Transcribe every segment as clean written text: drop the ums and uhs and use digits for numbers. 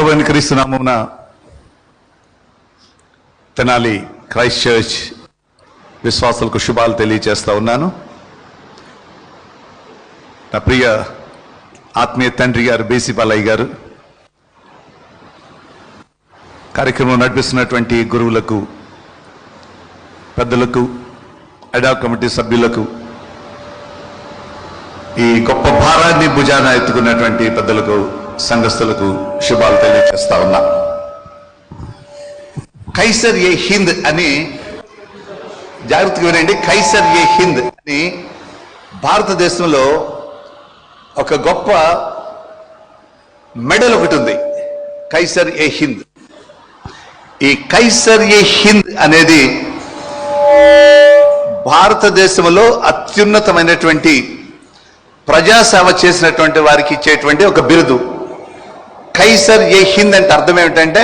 ప్రభువైన క్రీస్తు నామమున తెనాలి క్రైస్ట్ చర్చ్ విశ్వాసులకు శుభాలు తెలియజేస్తా ఉన్నాను. నా ప్రియ ఆత్మీయ తండ్రి గారు బీసీ బాలయ్య గారు, కార్యక్రమం నడిపిస్తున్నటువంటి గురువులకు, పెద్దలకు, అడా కమిటీ సభ్యులకు, ఈ గొప్ప భారాన్ని భుజాన ఎత్తుకున్నటువంటి పెద్దలకు, సంఘస్థులకు శుభాలు తెలియజేస్తా ఉన్నా. కైసర్ ఏ హింద్ అని, జాగ్రత్తగా వినండి, కైసర్ ఏ హింద్ అని భారతదేశంలో ఒక గొప్ప మెడల్ ఒకటి ఉంది, కైసర్ ఏ హింద్. ఈ కైసర్ ఏ హింద్ అనేది భారతదేశంలో అత్యున్నతమైనటువంటి ప్రజాసేవ చేసినటువంటి వారికి ఇచ్చేటువంటి ఒక బిరుదు. కైసర్ ఏ హింద్ అంటే అర్థం ఏమిటంటే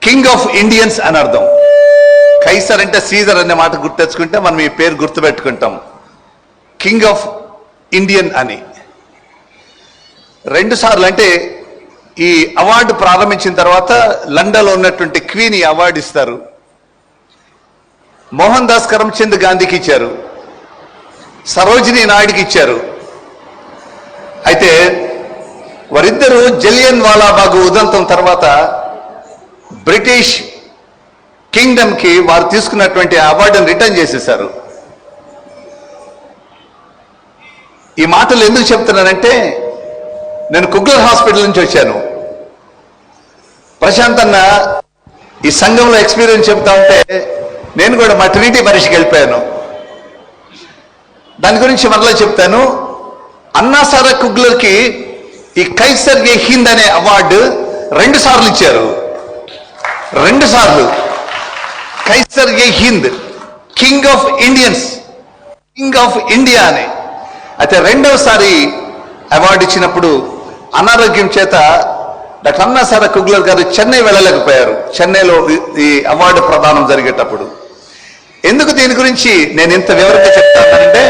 కింగ్ ఆఫ్ ఇండియన్స్ అని అర్థం. కైసర్ అంటే సీజర్ అనే మాట గుర్తెచ్చుకుంటే మనం ఈ పేరు గుర్తుపెట్టుకుంటాం, కింగ్ ఆఫ్ ఇండియన్ అని. 2 సార్లు అంటే ఈ అవార్డు ప్రారంభించిన తర్వాత లండన్లో ఉన్నటువంటి క్వీన్ ఈ అవార్డు ఇస్తారు. మోహన్ దాస్ కరమ్చంద్ గాంధీకి ఇచ్చారు, సరోజినీ నాయుడుకి ఇచ్చారు. అయితే వారిద్దరూ జలియన్ వాలాబాగ్ ఉదంతం తర్వాత బ్రిటిష్ కింగ్డమ్ కి వారు తీసుకున్నటువంటి అవార్డును రిటర్న్ చేసేశారు. ఈ మాటలు ఎందుకు చెప్తున్నానంటే, నేను కుగ్లర్ హాస్పిటల్ నుంచి వచ్చాను. ప్రశాంత్ అన్న ఈ సంఘంలో ఎక్స్పీరియన్స్ చెప్తా ఉంటే నేను కూడా మా ట్రినిటీ పరీక్షకి వెళ్ళిపోయాను. దాని గురించి మరలా చెప్తాను. అన్నా సారా కుగ్లర్కి ఈ కైసర్ ఏ హింద్ అనే అవార్డు 2 సార్లు ఇచ్చారు. 2 సార్లు Kaiser A Hind, king of Indians, king of India అని. అయితే 2వసారి అవార్డు ఇచ్చినప్పుడు అనారోగ్యం చేత డాక్టర్ అన్నా సారా కుగ్లర్ గారు చెన్నై వెళ్ళలేకపోయారు. చెన్నైలో ఈ అవార్డు ప్రదానం జరిగేటప్పుడు. ఎందుకు దీని గురించి నేను ఇంత వివరంగా చెప్తానంటే,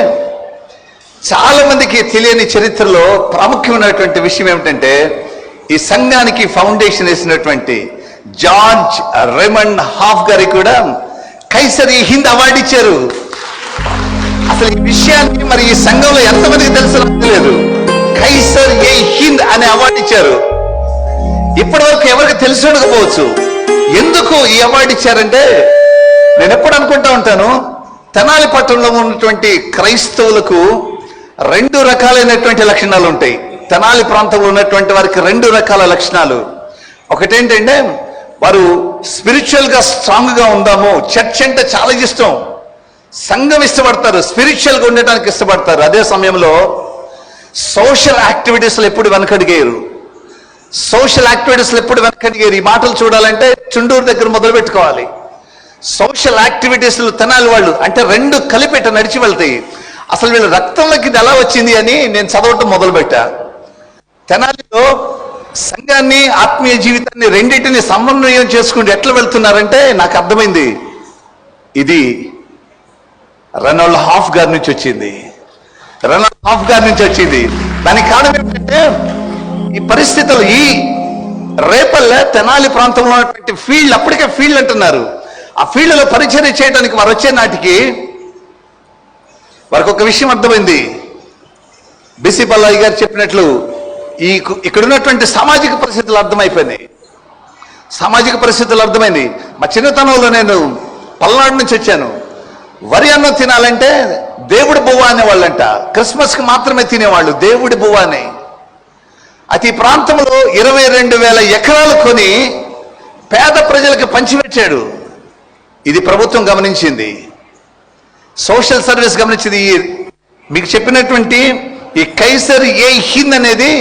చాలా మందికి తెలియని చరిత్రలో ప్రాముఖ్యమైనటువంటి విషయం ఏమిటంటే, ఈ సంఘానికి ఫౌండేషన్ వేసినటువంటి జార్జ్ రెమండ్ హాఫ్ గారికి కూడా కైసర్ ఈ హింద్ అవార్డు ఇచ్చారు. అసలు ఈ విషయాన్ని మరి ఈ సంఘంలో ఎంతమందికి తెలుసు లేదు. కైసర్ ఏ హింద్ అనే అవార్డు ఇచ్చారు. ఇప్పటి వరకు ఎవరికి తెలిసి ఉండకపోవచ్చు. ఎందుకు ఈ అవార్డు ఇచ్చారంటే, నేను ఎప్పుడు అనుకుంటా ఉంటాను, తెనాలి పట్టణంలో ఉన్నటువంటి క్రైస్తవులకు 2 రకాలైనటువంటి లక్షణాలు ఉంటాయి. తెనాలి ప్రాంతంలో ఉన్నటువంటి వారికి 2 రకాల లక్షణాలు. ఒకటేంటంటే, వారు స్పిరిచువల్ గా స్ట్రాంగ్ గా ఉందాము, చర్చ్ అంటే చాలా ఇష్టం, సంఘం ఇష్టపడతారు, స్పిరిచువల్ గా ఉండటానికి ఇష్టపడతారు. అదే సమయంలో సోషల్ యాక్టివిటీస్లో ఎప్పుడు వెనకడిగేరు. ఈ మాటలు చూడాలంటే చుండూరు దగ్గర మొదలు పెట్టుకోవాలి. సోషల్ యాక్టివిటీస్లు తెనాలి వాళ్ళు అంటే 2 కలిపెట్ట నడిచి వెళ్తాయి. అసలు వీళ్ళ రక్తంలోకి ఇది ఎలా వచ్చింది అని నేను చదవటం మొదలుపెట్టా. తెనాలిలో సంఘాన్ని, ఆత్మీయ జీవితాన్ని రెండింటిని సమన్వయం చేసుకుంటూ ఎట్లా వెళ్తున్నారంటే నాకు అర్థమైంది, ఇది రెనాల్డ్ హాఫ్ గారి నుంచి వచ్చింది. దానికి కారణం ఏంటంటే, ఈ పరిస్థితులు, ఈ రేపల్లె తెనాలి ప్రాంతంలో ఉన్నటువంటి ఫీల్డ్, అప్పటికే ఫీల్డ్ అంటున్నారు, ఆ ఫీల్డ్లో పరిచర్య చేయడానికి వారు వచ్చే నాటికి వారికి ఒక విషయం అర్థమైంది. బీసీ బాలయ్య గారు చెప్పినట్లు ఇక్కడ ఉన్నటువంటి సామాజిక పరిస్థితులు అర్థమైంది. మా చిన్నతనంలో నేను పల్నాడు నుంచి వచ్చాను. వరి అన్నం తినాలంటే దేవుడి బువ్వ అనేవాళ్ళంట. క్రిస్మస్కి మాత్రమే తినేవాళ్ళు దేవుడి బువ్వ అని. అయితే ఈ ప్రాంతంలో 22,000 ఎకరాలు కొని పేద ప్రజలకు పంచిపెట్టాడు. ఇది ప్రభుత్వం గమనించింది, సోషల్ సర్వీస్ గమనించింది. మీకు చెప్పినటువంటి ఈ కైసర్ ఏ హింద్ అనేది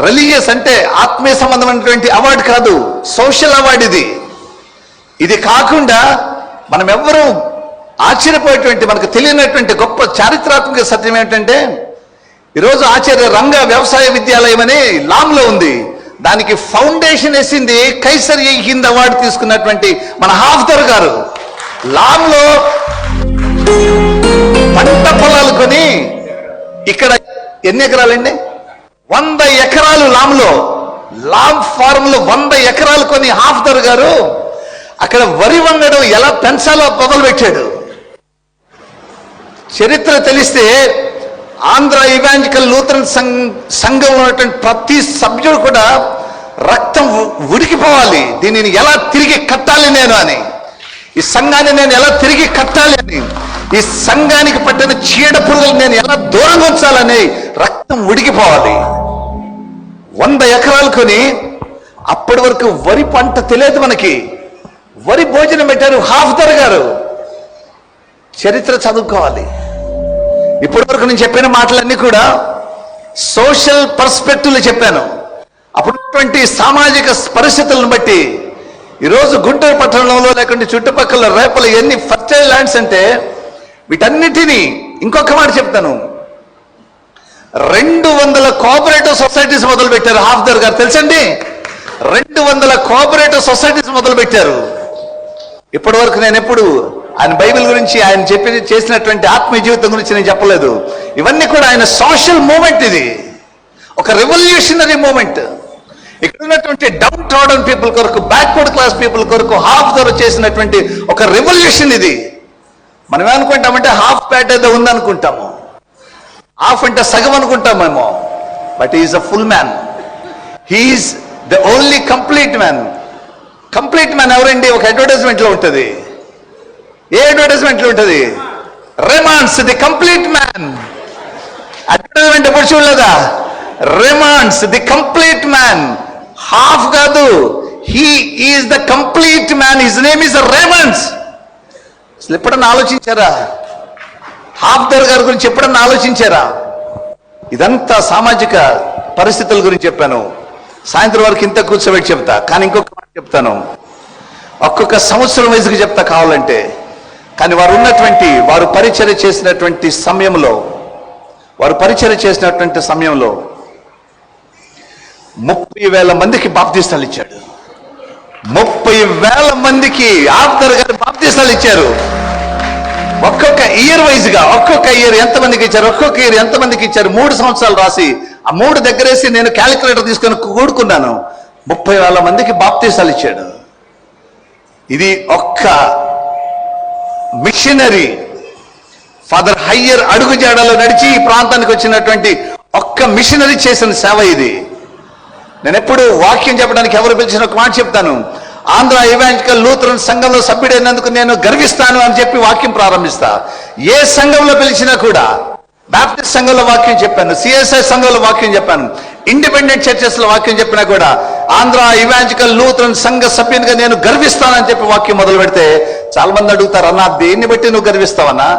రిలీజియస్ అంటే ఆత్మీయ సంబంధమైనటువంటి అవార్డు కాదు, సోషల్ అవార్డు. ఇది కాకుండా మనం ఎవ్వరూ ఆశ్చర్యపోయేటువంటి, మనకు తెలియనటువంటి గొప్ప చారిత్రాత్మక సత్యం ఏంటంటే, ఈరోజు ఆచార్య రంగ వ్యవసాయ విద్యాలయం అని లాంలో ఉంది. దానికి ఫౌండేషన్ వేసింది కైసర్ ఏ హింద్ అవార్డు తీసుకున్నటువంటి మన హాఫ్దర్ గారు. లాంలో పంట పొలాలు కొని ఇక్కడ ఎన్ని ఎకరాలండి? 100 ఎకరాలు లాంలో లాంగ్ ఫారంలో 100 ఎకరాలు కొని హాఫ్దర్ గారు అక్కడ వరి వంగడం ఎలా పెంచాలో మొదలు పెట్టాడు. చరిత్ర తెలిస్తే ఆంధ్ర ఇవాంజలికల్ లూథరన్ సంఘంలో ఉన్నటువంటి ప్రతి సభ్యుడు కూడా రక్తం ఉడికిపోవాలి, దీనిని ఎలా తిరిగి కట్టాలి నేను అని, ఈ సంఘాన్ని నేను ఎలా తిరిగి కట్టాలి అని, ఈ సంఘానికి పట్టిన చీడ పురుగులు నేను ఎలా దూరంగా ఉంచాలని రక్తం ఉడికిపోవాలి. 100 ఎకరాలు కొని అప్పటి వరకు వరి పంట తెలియదు మనకి, వరి భోజనం పెట్టారు హాఫ్దర్ గారు. చరిత్ర చదువుకోవాలి. ఇప్పటి వరకు నేను చెప్పిన మాటలన్నీ కూడా సోషల్ పర్స్పెక్టివ్లో చెప్పాను. అప్పుడున్నటువంటి సామాజిక పరిస్థితులను బట్టి ఈరోజు గుంటూరు పట్టణంలో లేకుంటే చుట్టుపక్కల రేపలు ఎన్ని ఫర్టైల్ ల్యాండ్స్ అంటే వీటన్నిటినీ ఇంకొక మాట చెప్తాను, 200 కోఆపరేటివ్ సొసైటీస్ మొదలు పెట్టారు హాఫ్దర్ గారు. తెలుసండి, 200 కోఆపరేటివ్ సొసైటీస్ మొదలు పెట్టారు. ఇప్పటి వరకు నేను ఎప్పుడు ఆయన బైబిల్ గురించి ఆయన చేసినటువంటి ఆత్మీయ జీవితం గురించి నేను చెప్పలేదు. ఇవన్నీ కూడా ఆయన సోషల్ మూమెంట్, ఇది ఒక రెవల్యూషనరీ మూమెంట్. ఇక్కడ ఉన్నటువంటి డౌన్ ట్రాడన్ పీపుల్ కొరకు, బ్యాక్వర్డ్ క్లాస్ పీపుల్ కొరకు హాఫ్దర్ చేసినటువంటి ఒక రెవల్యూషన్ ఇది. మనం ఏమనుకుంటామంటే హాఫ్ ప్యాట్ ఏదో ఉందనుకుంటాము, హాఫ్ అంటే సగం అనుకుంటామేమో, but is a full man. He is the only complete man. Complete man ఎవరండి? ఒక అడ్వర్టైజ్మెంట్లో ఉంటుంది. ఏ అడ్వర్టైజ్మెంట్లో ఉంటుంది? Raymond's the complete man. Advertisement ఎప్పుడు చూడలేదా? Raymond's the complete man, half కాదు, he is the complete man, his name is Raymond's. అసలు ఎప్పుడన్నా ఆలోచించారా? హాఫ్దర్ గారి గురించి ఎప్పుడన్నా ఆలోచించారా? ఇదంతా సామాజిక పరిస్థితుల గురించి చెప్పాను. సాయంత్రం వరకు ఇంత కూర్చోబెట్టి చెప్తా, కానీ ఇంకొక మాట చెప్తాను, ఒక్కొక్క సంవత్సరం వయసుకు చెప్తా కావాలంటే. కానీ వారు పరిచర్య చేసినటువంటి సమయంలో 30,000 మందికి బాప్తీసాలు ఇచ్చాడు. 30,000 మందికి హాఫ్దర్ గారు బాప్తీసాలు ఇచ్చారు. ఒక్కొక్క ఇయర్ వైజ్గా, ఒక్కొక్క ఇయర్ ఎంతమందికి ఇచ్చారు, ఒక్కొక్క ఇయర్ ఎంతమందికి ఇచ్చారు, 3 సంవత్సరాలు రాసి ఆ 3 దగ్గరేసి నేను క్యాలిక్యులేటర్ తీసుకొని కూడుకున్నాను. 30,000 మందికి బాప్తీసాలు ఇచ్చాడు. ఇది ఒక్క మిషనరీ ఫాదర్ హయ్యర్ అడుగుజాడలో నడిచి ఈ ప్రాంతానికి వచ్చినటువంటి ఒక్క మిషనరీ చేసిన సేవ ఇది. నేను ఎప్పుడు వాక్యం చెప్పడానికి ఎవరు పిలిచిన ఒక మాట చెప్తాను, ఆంధ్ర ఇవాంజలికల్ లూథరన్ సంఘంలో సభ్యుడైనందుకు నేను గర్విస్తాను అని చెప్పి వాక్యం ప్రారంభిస్తా. ఏ సంఘంలో పిలిచినా కూడా, బాప్టిస్ట్ సంఘంలో వాక్యం చెప్పాను, సిఎస్ఐ సంఘంలో వాక్యం చెప్పాను, ఇండిపెండెంట్ చర్చెస్ లో వాక్యం చెప్పినా కూడా ఆంధ్ర ఇవాంజలికల్ లూథరన్ సంఘ సభ్యునిగా నేను గర్విస్తానని చెప్పి వాక్యం మొదలు పెడితే చాలా మంది అడుగుతారు, అన్నా దేన్ని బట్టి నువ్వు గర్విస్తావన్నా?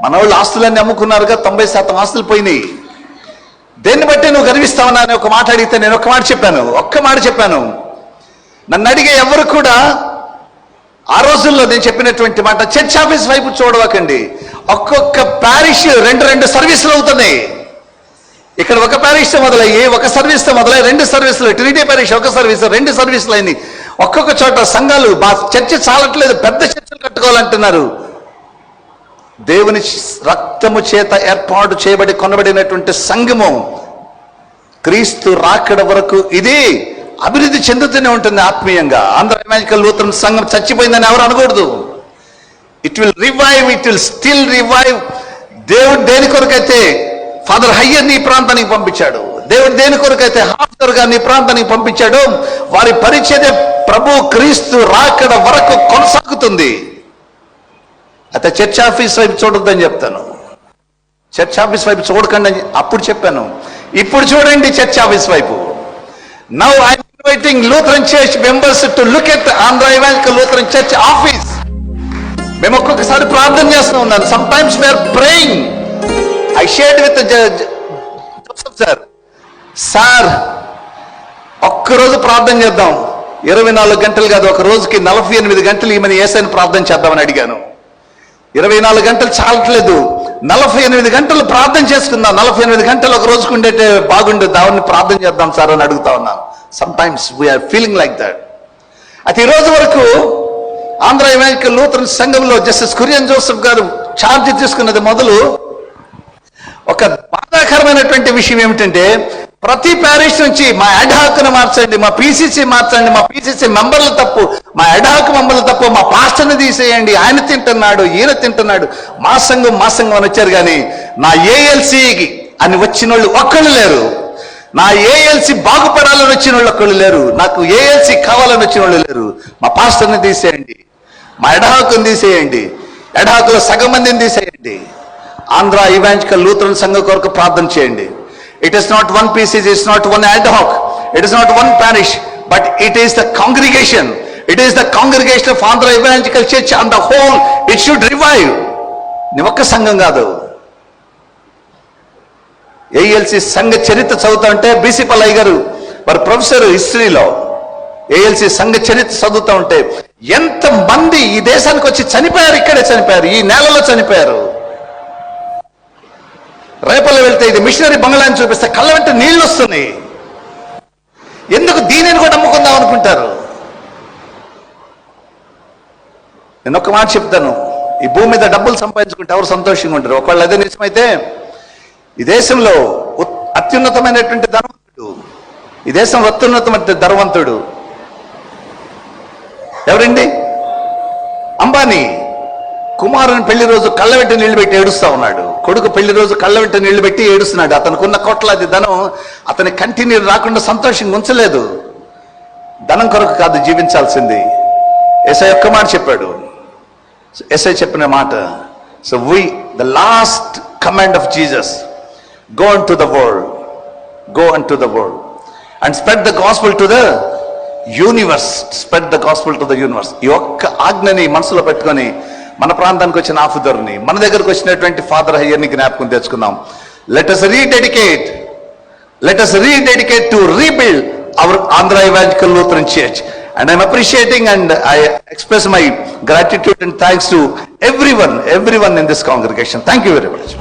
మన వాళ్ళు ఆస్తులన్నీ అమ్ముకున్నారుగా, 90% ఆస్తులు పోయినాయి, దేన్ని బట్టి నువ్వు గర్విస్తావన్నా అని ఒక మాట అడిగితే నేను ఒక్క మాట చెప్పాను. నన్ను అడిగే ఎవరు కూడా ఆ రోజుల్లో నేను చెప్పినటువంటి మాట, చర్చ్ ఆఫీస్ వైపు చూడవకండి. ఒక్కొక్క ప్యారిష్ 2 సర్వీసులు అవుతున్నాయి. ఇక్కడ ఒక ప్యారిష్ మొదలయ్యి, ఒక సర్వీస్తో మొదలయ్యి 2 సర్వీసులు, ట్రినిటీ ప్యారిష్ ఒక సర్వీస్, 2 సర్వీసులు అయినాయి. ఒక్కొక్క చోట సంఘాలు, మా చర్చ చాలట్లేదు, పెద్ద చర్చలు కట్టుకోవాలంటున్నారు. దేవుని రక్తము చేత ఏర్పాటు చేయబడి కొనబడినటువంటి సంఘము క్రీస్తు రాకడ వరకు ఇది అభివృద్ధి చెందుతూనే ఉంటుంది ఆత్మీయంగా. ఆంధ్ర ఇవాంజలికల్ లూథరన్ సంఘం చచ్చిపోయిందని ఎవరు అనకూడదు. It will revive, it will still revive. దేవుడు దేని కొరకైతే ఫాదర్ హయ్యర్ ఈ ప్రాంతానికి పంపించాడు, దేవుడు దేని కొరకైతే హాఫ్దర్ గారిని ఈ ప్రాంతానికి పంపించాడు, వారి పరిచర్య ప్రభు క్రీస్తు రాకడ వరకు కొనసాగుతుంది. అయితే చర్చ్ ఆఫీస్ వైపు చూడొద్దని చెప్తాను. చర్చ్ ఆఫీస్ వైపు చూడకండి అని అప్పుడు చెప్పాను. ఇప్పుడు చూడండి చర్చ్ ఆఫీస్ వైపు. Now I'm inviting Lutheran church members to look at Andhra evangelical Lutheran church office. మేము ఒక్కొక్కసారి ప్రార్థన చేస్తూ ఉన్నాను. Sometimes we are praying. I shared with Joseph sir ఒక్కరోజు ప్రార్థన చేద్దాం, 24 గంటలు కాదు, ఒక రోజుకి 48 గంటలు ఈమెను యేసయ్యను ప్రార్థన చేద్దామని అడిగాను. 24 గంటలు చాలట్లేదు, 48 గంటలు ప్రార్థన చేసుకుందాం, 48 గంటలు ఒక రోజుకు ఉండేటే బాగుండే, దాన్ని ప్రార్థన చేద్దాం సార్ అని అడుగుతా ఉన్నాను. Sometimes we are feeling like that. అయితే ఈ రోజు వరకు ఆంధ్ర ఇవాంజలికల్ లూథరన్ సంఘంలో జస్టిస్ కురియన్ జోసెఫ్ గారు ఛార్జ్ తీసుకున్నది మొదలు ఒక బాధాకరమైనటువంటి విషయం ఏమిటంటే, ప్రతి ప్యారిష్ నుంచి మా అడ్హాక్ను మార్చండి, మా పీసీసీ మార్చండి, మా పీసీసీ మెంబర్లు తప్పు, మా అడ్హాక్ మెంబర్లు తప్పు, మా పాస్టర్ని తీసేయండి, ఆయన తింటున్నాడు, ఈయన తింటున్నాడు, మా సంఘం అని వచ్చారు. కానీ నా ఏఎల్సీకి అని వచ్చిన వాళ్ళు ఒక్కళ్ళు లేరు. నా ఏఎల్సీ బాగుపడాలని వచ్చిన వాళ్ళు ఒక్కళ్ళు లేరు. నాకు ఏఎల్సీ కావాలని వచ్చిన వాళ్ళు లేరు. మా పాస్టర్ని తీసేయండి, మా అడ్హాక్ని తీసేయండి, అడ్హాక్లో సగం మందిని తీసేయండి. ఆంధ్ర ఇవాంజలికల్ లూథరన్ సంఘం కొరకు ప్రార్థన చేయండి. It is not one PCC, it is not one ad hoc, it is not one parish, but it is the congregation. It is the congregation of Andhra Evangelical Church on the whole. It should revive. నీ ఒక్క సంఘం కాదు. ALC సంఘ చరిత్ర చదువుతా ఉంటే BC Pallaiah గారు వారు ప్రొఫెసర్ హిస్టరీలో ఏఎల్సి సంఘ చరిత్ర చదువుతా ఉంటే ఎంత మంది ఈ దేశానికి వచ్చి చనిపోయారు, ఇక్కడే చనిపోయారు, ఈ నేలలో చనిపోయారు. రేపల్లో వెళ్తే ఇది మిషనరీ బంగ్లాని చూపిస్తే కళ్ళ వెంట నీళ్లు వస్తున్నాయి. ఎందుకు దీనిని కూడా నమ్ముకుందాం అనుకుంటారు? నేను ఒక్క మాట చెప్తాను, ఈ భూమి మీద డబ్బులు సంపాదించుకుంటే ఎవరు సంతోషంగా ఉంటారు? ఒకవేళ అదే నిజమైతే ఈ దేశంలో అత్యున్నతమైనటువంటి ధనవంతుడు, ఈ దేశంలో అత్యున్నతమైన ధనవంతుడు ఎవరండి? అంబానీ. కుమారుని పెళ్లి రోజు కళ్ళవెంట నీళ్లు పెట్టి ఏడుస్తా ఉన్నాడు. కొడుకు పెళ్లి రోజు కళ్ళవెంట నీళ్లు పెట్టి ఏడుస్తున్నాడు. అతనుకున్న కోట్లాది ధనం అతని కంటి నీరు రాకుండా సంతోషంగా ఉంచలేదు. ధనం కొరకు కాదు జీవించాల్సింది. యేసయ్య ఒక్క మాట చెప్పాడు. యేసయ్య చెప్పిన మాట, so the last command of Jesus, go unto the world, go unto the world and spread the gospel to the universe. Spread the gospel to the universe. ఈ ఒక్క ఆజ్ఞని మనసులో పెట్టుకొని మన ప్రాంతానికి వచ్చిన ఆఫుదర్ని, మన దగ్గరకు వచ్చినటువంటి ఫాదర్ హయ్యర్ని జ్ఞాపకం తెచ్చుకుందాం. Let us rededicate to rebuild our Andhra Evangelical Lutheran Church. And I'm appreciating and I express my gratitude and thanks to everyone in this congregation. Thank you very much.